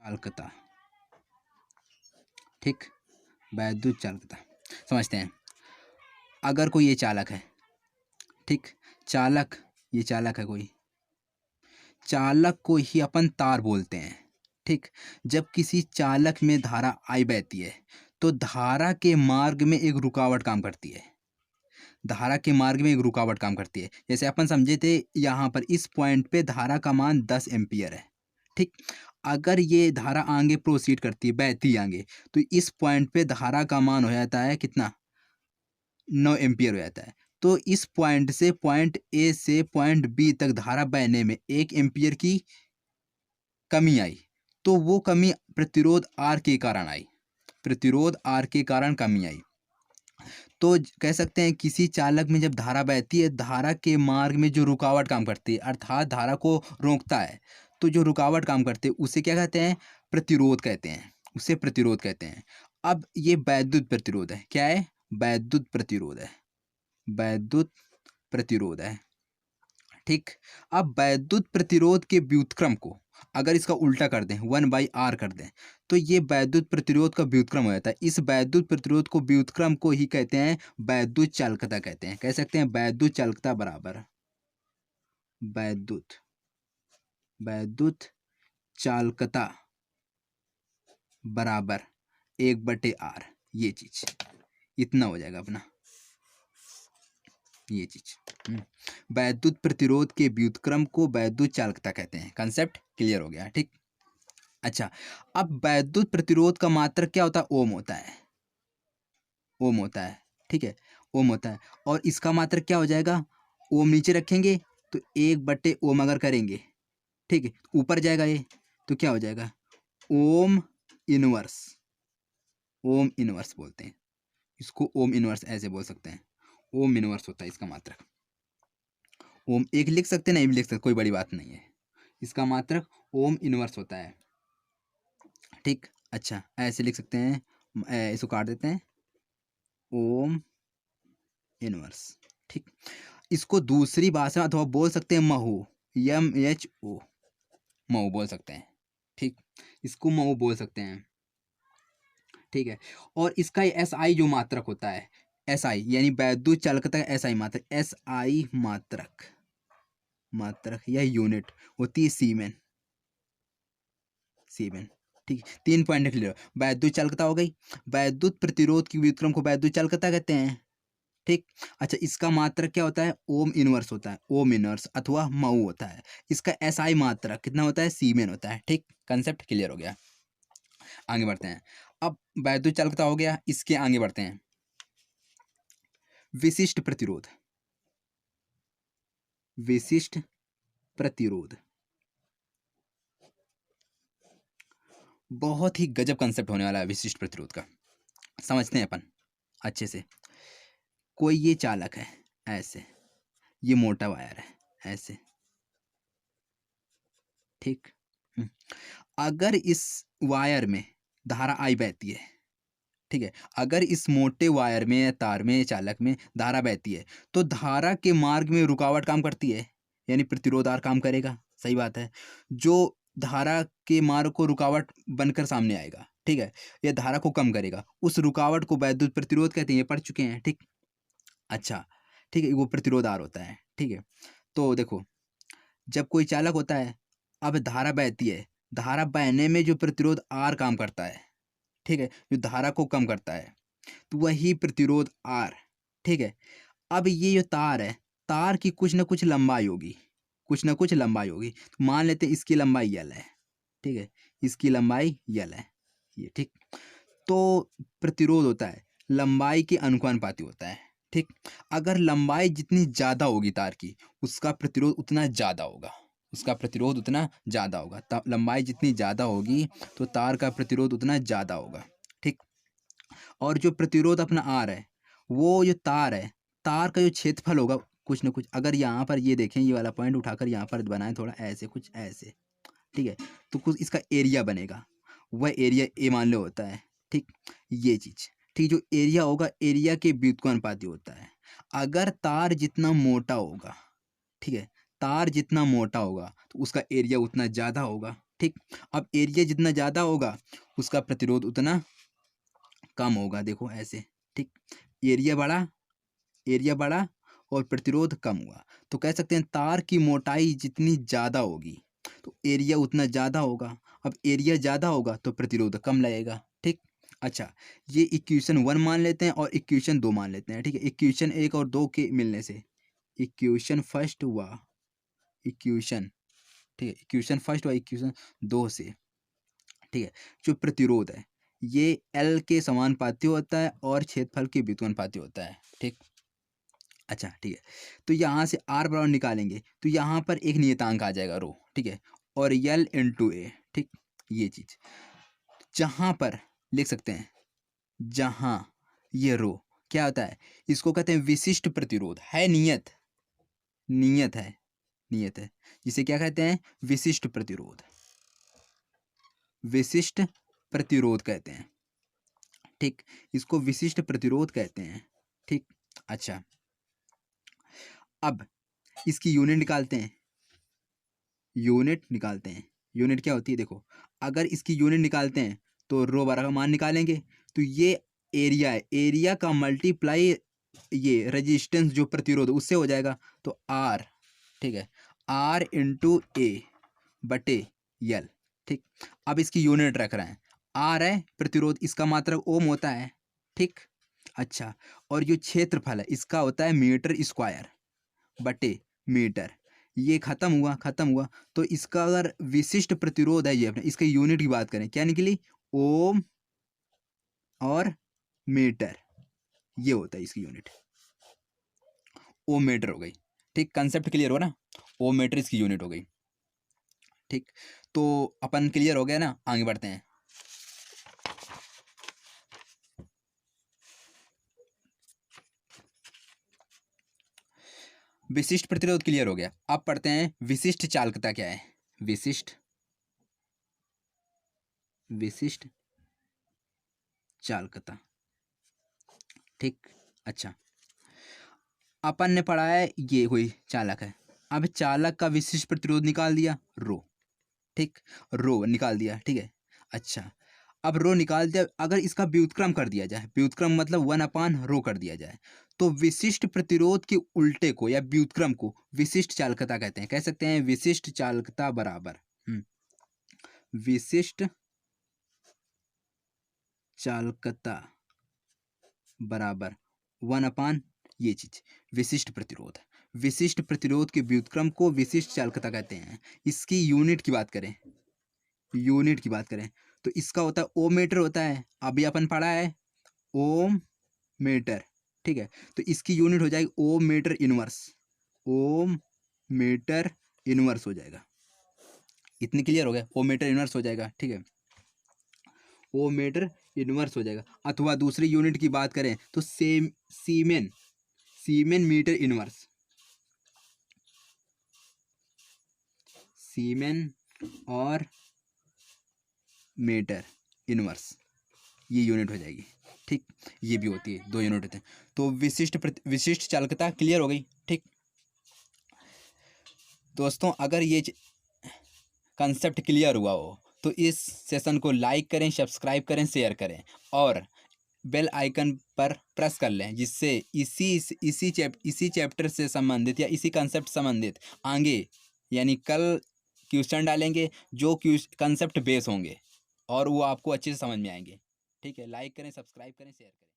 चालकता, ठीक, वैद्युत चालकता। समझते हैं, अगर कोई ये चालक है, ठीक, चालक, ये चालक है कोई, चालक को ही अपन तार बोलते हैं, ठीक। जब किसी चालक में धारा आई बहती है तो धारा के मार्ग में एक रुकावट काम करती है, धारा के मार्ग में एक रुकावट काम करती है। जैसे अपन समझे थे यहाँ पर इस पॉइंट पे धारा का मान 10 एम्पियर है, ठीक। अगर ये धारा आगे प्रोसीड करती है, बहती है आगे, तो इस पॉइंट पे धारा का मान हो जाता है कितना, 9 एम्पियर हो जाता है। तो इस पॉइंट से पॉइंट ए से पॉइंट बी तक धारा बहने में 1 एम्पियर की कमी आई, तो वो कमी प्रतिरोध आर के कारण आई, प्रतिरोध आर के कारण कमी आई। तो कह सकते हैं किसी चालक में जब धारा बहती है, धारा के मार्ग में जो रुकावट काम करती है, अर्थात धारा को रोकता है, तो जो रुकावट काम करती है उसे क्या कहते हैं, प्रतिरोध कहते हैं, उसे प्रतिरोध कहते हैं। अब ये वैद्युत प्रतिरोध है, क्या है, वैद्युत प्रतिरोध है, वैद्युत प्रतिरोध है, ठीक। अब वैद्युत प्रतिरोध के व्युत्क्रम को अगर इसका उल्टा कर दें, 1/R कर दें, तो ये वैद्युत प्रतिरोध का व्युत्क्रम हो जाता है। इस वैद्युत प्रतिरोध को, व्युत्क्रम को ही कहते हैं वैद्युत चालकता कहते हैं। कह सकते हैं वैद्युत चालकता बराबर वैद्युत, वैद्युत चालकता बराबर 1/R, ये चीज इतना हो जाएगा अपना, ये चीज। वैद्युत प्रतिरोध के व्युत्क्रम को वैद्युत चालकता कहते हैं। कंसेप्ट क्लियर हो गया, ठीक। अच्छा, अब वैद्युत प्रतिरोध का मात्रक क्या होता है, ओम होता है, ओम होता है, ठीक है, ओम होता है। और इसका मात्रक क्या हो जाएगा, ओम नीचे रखेंगे तो 1/ओम अगर करेंगे, ठीक है, ऊपर जाएगा ये, तो क्या हो जाएगा, ओम इनवर्स, ओम इनवर्स बोलते हैं इसको, ओम इनवर्स ऐसे बोल सकते हैं, ओम इनवर्स होता है इसका मात्रक। ओम एक लिख सकते हैं, नहीं भी लिख सकते, कोई बड़ी बात नहीं है, इसका मात्रक ओम इनवर्स होता है, ठीक। अच्छा, ऐसे लिख सकते हैं, इसको काट देते हैं, ओम इनवर्स, ठीक। इसको दूसरी भाषा अथवा बोल सकते हैं महू, MHO, महू बोल सकते हैं, ठीक, इसको महू बोल सकते हैं, ठीक है। और इसका SI जो मात्रक होता है, SI यानी वैद्युत चालकता का SI मात्रक, SI मात्रक, मात्रक या यूनिट होती है सीमेन, सीमेन, ठीक। 3 पॉइंट क्लियर, वैद्युत चालकता हो गई, वैद्युत प्रतिरोध की व्युत्क्रम को वैद्युत चालकता कहते हैं, ठीक। अच्छा, इसका मात्रक क्या होता है, ओम इनवर्स होता है, ओम इनवर्स अथवा मऊ होता है। इसका SI मात्रक कितना होता है, सीमेन होता है, ठीक। कंसेप्ट क्लियर हो गया, आगे बढ़ते हैं। अब वैद्युत चालकता हो गया, इसके आगे बढ़ते हैं, विशिष्ट प्रतिरोध, विशिष्ट प्रतिरोध बहुत ही गजब कंसेप्ट होने वाला है विशिष्ट प्रतिरोध का, समझते हैं अपन अच्छे से। कोई ये चालक है ऐसे, ये मोटा वायर है ऐसे, ठीक। अगर इस वायर में धारा आई बहती है, ठीक है, अगर इस मोटे वायर में या तार में, चालक में धारा बहती है, तो धारा के मार्ग में रुकावट काम करती है, यानी प्रतिरोध आर काम करेगा, सही बात है। जो धारा के मार्ग को रुकावट बनकर सामने आएगा, ठीक है, यह धारा को कम करेगा, उस रुकावट को वैद्युत प्रतिरोध कहते हैं, ये पढ़ चुके हैं, ठीक। अच्छा, ठीक है, वो प्रतिरोध आर होता है, ठीक है। तो देखो, जब कोई चालक होता है, अब धारा बहती है, धारा बहने में जो प्रतिरोध आर काम करता है, ठीक है, जो धारा को कम करता है, तो वही प्रतिरोध आर, ठीक है। अब ये जो तार है, तार की कुछ ना कुछ लंबाई होगी, कुछ ना कुछ लंबाई होगी, तो मान लेते हैं इसकी लंबाई यल है, ठीक है, इसकी लंबाई यल है, ये, ठीक। तो प्रतिरोध होता है लंबाई के अनुपाती होता है, ठीक। अगर लंबाई जितनी ज़्यादा होगी तार की, उसका प्रतिरोध उतना ज़्यादा होगा, उसका प्रतिरोध उतना ज़्यादा होगा। लंबाई जितनी ज़्यादा होगी तो तार का प्रतिरोध उतना ज़्यादा होगा, ठीक। और जो प्रतिरोध अपना आर है, वो जो तार है, तार का जो क्षेत्रफल होगा कुछ ना कुछ, अगर यहाँ पर ये देखें, ये वाला पॉइंट उठाकर यहाँ पर बनाएं थोड़ा ऐसे, कुछ ऐसे, ठीक है, तो कुछ इसका एरिया बनेगा, वह एरिया ए मान लो होता है, ठीक। ये चीज़, ठीक, जो एरिया होगा एरिया के व्युत्क्रमानुपाती होता है। अगर तार जितना मोटा होगा, ठीक है, तार जितना मोटा होगा तो उसका एरिया उतना ज़्यादा होगा, ठीक। अब एरिया जितना ज़्यादा होगा उसका प्रतिरोध उतना कम होगा, देखो ऐसे। ठीक। एरिया बढ़ा, एरिया बढ़ा और प्रतिरोध कम हुआ, तो कह सकते हैं तार की मोटाई जितनी ज़्यादा होगी तो एरिया उतना ज़्यादा होगा। अब एरिया ज़्यादा होगा तो प्रतिरोध कम लगेगा। ठीक। अच्छा, ये इक्वेशन 1 मान लेते हैं और इक्वेशन 2 मान लेते हैं। ठीक है, इक्वेशन 1 और 2 के मिलने से इक्वेशन फर्स्ट हुआ, इक्वेशन, ठीक है, इक्वेशन फर्स्ट हुआ इक्वेशन 2 से। ठीक है, जो प्रतिरोध है ये एल के समानुपाती होता है और क्षेत्रफल के व्युत्क्रमानुपाती होता है। ठीक। अच्छा, ठीक है, तो यहाँ से आर बराबर निकालेंगे तो यहाँ पर एक नियतांक आ जाएगा रो। ठीक है, और यल इंटू ए। ठीक, ये चीज जहाँ पर लिख सकते हैं, जहाँ ये रो क्या होता है, इसको कहते हैं विशिष्ट प्रतिरोध है, नियत, नियत है, नियत है, जिसे क्या कहते हैं, विशिष्ट प्रतिरोध, विशिष्ट प्रतिरोध कहते हैं। ठीक, इसको विशिष्ट प्रतिरोध कहते हैं। ठीक। अच्छा, अब इसकी यूनिट निकालते हैं, यूनिट निकालते हैं। यूनिट क्या होती है, देखो अगर इसकी यूनिट निकालते हैं तो रो बारह का मान निकालेंगे तो ये एरिया है, एरिया का मल्टीप्लाई ये रेजिस्टेंस जो प्रतिरोध उससे हो जाएगा तो आर। ठीक है, आर इंटू ए बटे यल। ठीक। अब इसकी यूनिट रख रहे हैं, आर है प्रतिरोध, इसका मात्रक ओम होता है। ठीक। अच्छा, और जो क्षेत्रफल है इसका होता है मीटर स्क्वायर बटे मीटर। ये खत्म हुआ, खत्म हुआ, तो इसका अगर विशिष्ट प्रतिरोध है ये अपने, इसके यूनिट की बात करें क्या निकली, ओम और मीटर, ये होता है इसकी यूनिट, ओम मीटर हो गई। ठीक, कंसेप्ट क्लियर हो ना, ओम मीटर इसकी यूनिट हो गई। ठीक, तो अपन क्लियर हो गया ना, आगे बढ़ते हैं। विशिष्ट प्रतिरोध क्लियर हो गया, अब पढ़ते हैं विशिष्ट चालकता क्या है। विशिष्ट, विशिष्ट चालकता। ठीक। अच्छा, अपन ने पढ़ा है ये हुई चालक है, अब चालक का विशिष्ट प्रतिरोध निकाल दिया रो। ठीक, रो निकाल दिया। ठीक है। अच्छा, अब रो निकाल दिया, अगर इसका व्युत्क्रम कर दिया जाए, व्युत्क्रम मतलब 1/रो कर दिया जाए, तो विशिष्ट प्रतिरोध के उल्टे को या व्युत्क्रम को विशिष्ट चालकता कहते हैं। कह सकते हैं विशिष्ट चालकता बराबर विशिष्ट चालकता बराबर 1/, ये चीज विशिष्ट प्रतिरोध, विशिष्ट प्रतिरोध के व्युत्क्रम को विशिष्ट चालकता कहते हैं। इसकी यूनिट की बात करें, यूनिट की बात करें तो इसका होता है ओम मीटर होता है, अभी अपन पढ़ा है ओम मीटर। ठीक है, तो इसकी यूनिट हो जाएगी ओम मीटर इनवर्स, ओम मीटर इनवर्स हो जाएगा। इतनी क्लियर हो गया, ओम मीटर इनवर्स हो जाएगा। ठीक है, ओम मीटर इनवर्स हो जाएगा। अथवा दूसरी यूनिट की बात करें तो सीमेन, सीमेन मीटर इनवर्स, सीमेन और मीटर इनवर्स, ये यूनिट हो जाएगी। ठीक, ये भी होती है, दो यूनिट होते हैं। तो विशिष्ट चालकता क्लियर हो गई। ठीक दोस्तों, अगर ये कंसेप्ट क्लियर हुआ हो तो इस सेशन को लाइक करें, सब्सक्राइब करें, शेयर करें और बेल आइकन पर प्रेस कर लें, जिससे इसी चैप्टर से संबंधित या इसी कंसेप्ट संबंधित आगे यानी कल क्वेश्चन डालेंगे जो कंसेप्ट बेस होंगे और वो आपको अच्छे से समझ में आएंगे। ठीक है, लाइक करें, सब्सक्राइब करें, शेयर करें।